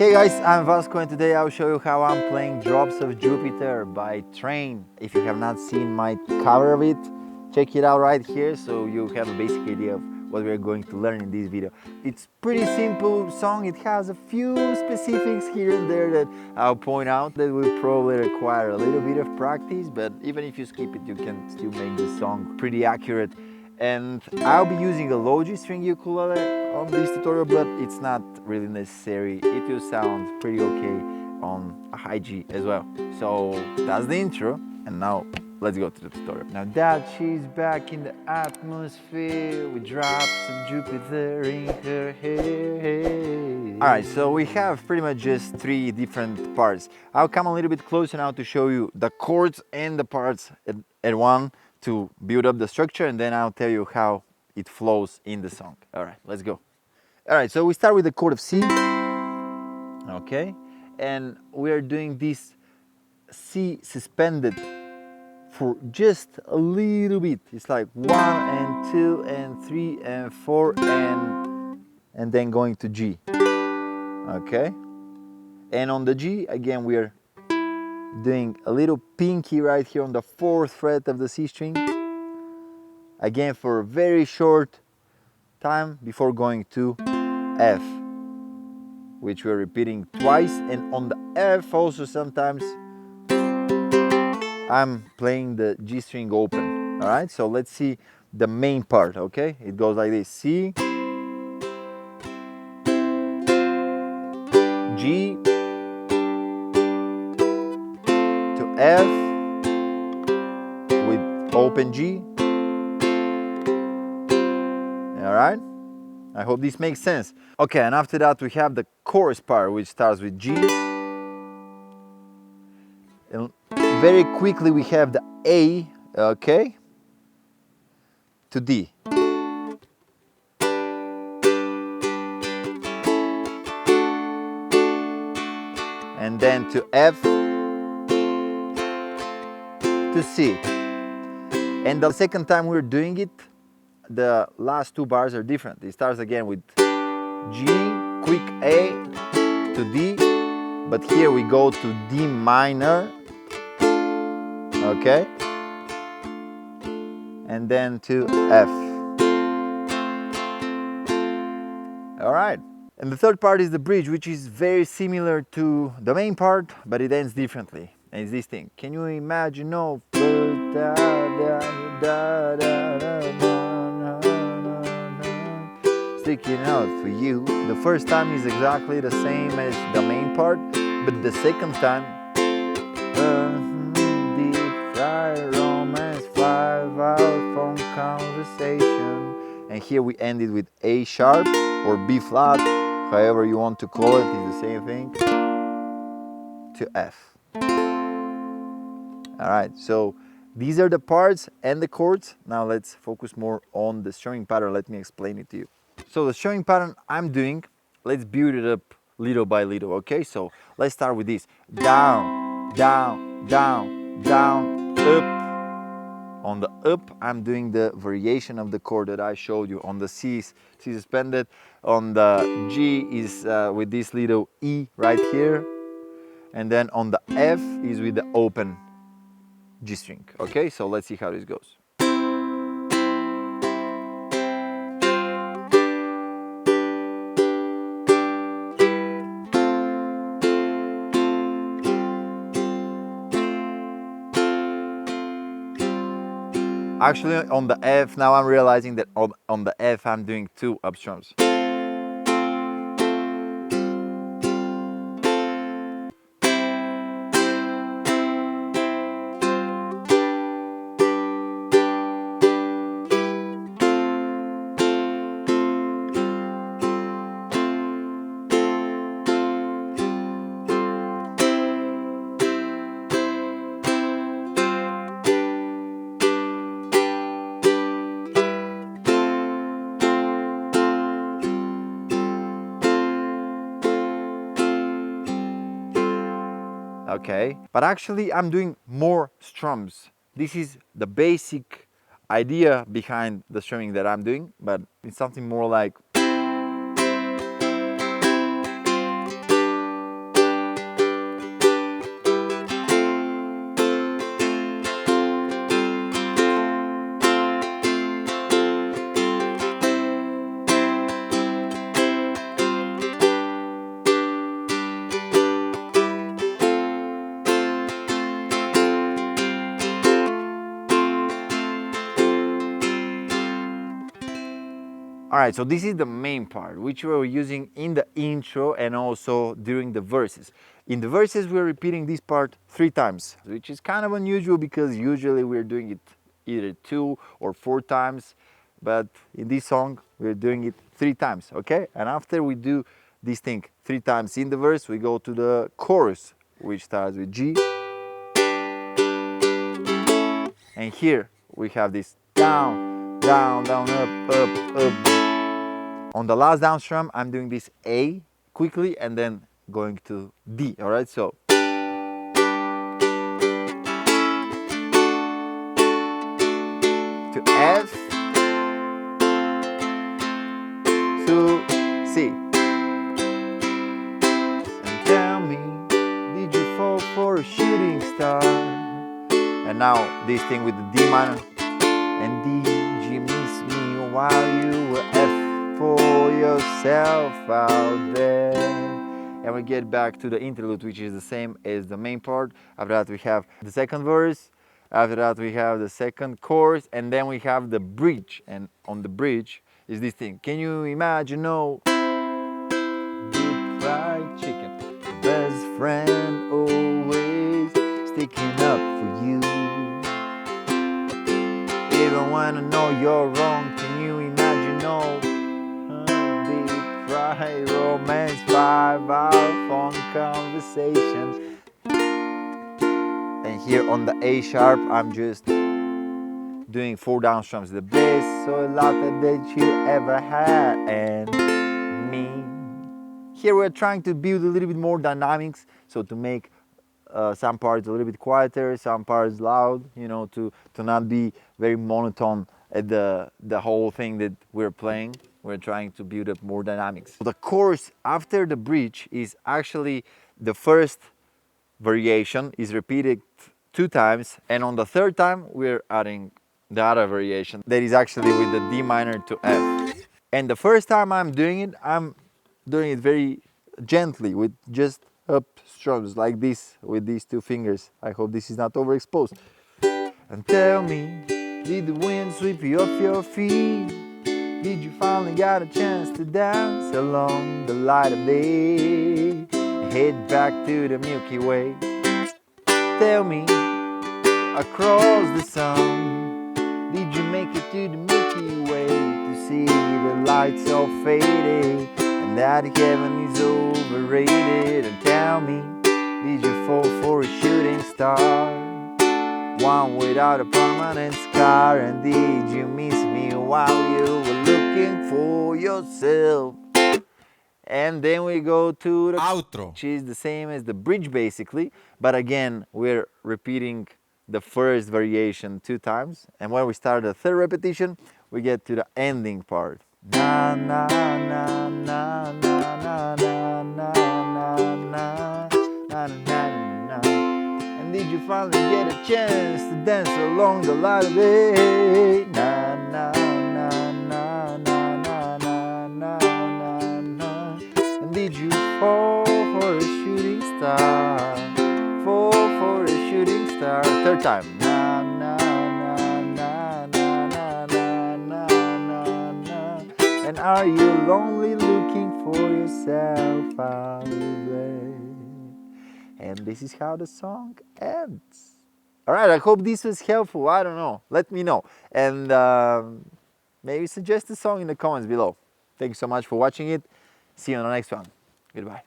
Hey guys, I'm Vasco and today I'll show you how I'm playing Drops of Jupiter by Train. If you have not seen my cover of it, check it out right here so you have a basic idea of what we're going to learn in this video. It's pretty simple song, it has a few specifics here and there that I'll point out that will probably require a little bit of practice, but even if you skip it, you can still make the song pretty accurate. And I'll be using a low G string ukulele on this tutorial, but it's not really necessary. It will sound pretty okay on a high G as well. So that's the intro, and now let's go to the tutorial. Now that she's back in the atmosphere with drops of Jupiter in her hair. Alright, so we have pretty much just three different parts. I'll come a little bit closer now to show you the chords and the parts at one to build up the structure, and then I'll tell you how it flows in the song. All right, let's go. All right, so we start with the chord of C, okay? And we are doing this C suspended for just a little bit. It's like 1 and 2 and 3 and 4 and then going to G, okay? And on the G, again, we are doing a little pinky right here on the 4th fret of the C string, again for a very short time before going to F, which we're repeating twice. And on the F also sometimes I'm playing the G string open. All right, so let's see the main part. Okay, it goes like this: C, G to F with open G. All right, I hope this makes sense. Okay, and after that we have the chorus part, which starts with G. And very quickly we have the A, okay, to D. And then to F, to C. And the second time we're doing it, the last two bars are different. It starts again with G, quick A to D, but here we go to D minor, okay, and then to F. All right, and the third part is the bridge, which is very similar to the main part, but it ends differently. And it's this thing. Can you imagine? No. Sticking out for you. The first time is exactly the same as the main part, but the second time, deep fried romance, 5-hour phone conversation. And here we ended with A sharp or B flat, however you want to call it, it's the same thing, to F. All right, so these are the parts and the chords. Now let's focus more on the strumming pattern. Let me explain it to you. So the strumming pattern I'm doing, let's build it up little by little, okay? So let's start with this. Down, down, down, down, up. On the up, I'm doing the variation of the chord that I showed you. On the C suspended. On the G is with this little E right here. And then on the F is with the open G string. Okay, so let's see how this goes. Actually, on the F, now I'm realizing that on the F I'm doing two up strums. Okay, but actually I'm doing more strums. This is the basic idea behind the strumming that I'm doing, but it's something more like All right, so this is the main part, which we're using in the intro and also during the verses. In the verses, we're repeating this part 3 times, which is kind of unusual because usually we're doing it either 2 or 4 times, but in this song, we're doing it 3 times, okay? And after we do this thing 3 times in the verse, we go to the chorus, which starts with G. And here we have this down, down, down, up, up, up. On the last down strum, I'm doing this A quickly and then going to D, all right? So. To F, to C. And tell me, did you fall for a shooting star? And now this thing with the D minor. And did you miss me while you were F for yourself out there? And we get back to the interlude, which is the same as the main part. After that we have the second verse. After that we have the second chorus, and then we have the bridge. And on the bridge is this thing. Can you imagine? No. Deep fried chicken, the best friend always sticking up for you. Even when I know you're wrong, can you imagine? No. Deep fried romance, 5-hour phone conversations. And here on the A sharp, I'm just doing 4 down strums. The best solata that you ever had, and me. Here we're trying to build a little bit more dynamics, so to make some parts a little bit quieter, some parts loud, you know, to not be very monotone at the whole thing that we're playing. We're trying to build up more dynamics. The chorus after the bridge is actually the first variation is repeated 2 times, and on the 3rd time we're adding the other variation that is actually with the D minor to F. And the first time I'm doing it very gently with just up strums like this with these 2 fingers. I hope this is not overexposed. And tell me, did the wind sweep you off your feet? Did you finally get a chance to dance along the light of day? Head back to the Milky Way. Tell me, across the sun, did you make it to the Milky Way to see the lights all faded and that heaven is overrated? And tell me, did you fall for a shooting star, one without a permanent scar? And did you miss me while you were looking for yourself? And then we go to the outro, which is the same as the bridge basically, but again we're repeating the first variation 2 times, and when we start the 3rd repetition we get to the ending part. Na na na na na na na na na na na. And did you finally get a chance to dance along the light of day? Na na na na na na na na na. And did you fall for a shooting star? Fall for a shooting star. 3rd time. Na na na na na na na na na na. And are you lonely looking for yourself out there? And this is how the song ends. All right, I hope this was helpful. I don't know. Let me know. And maybe suggest a song in the comments below. Thank you so much for watching it. See you on the next one. Goodbye.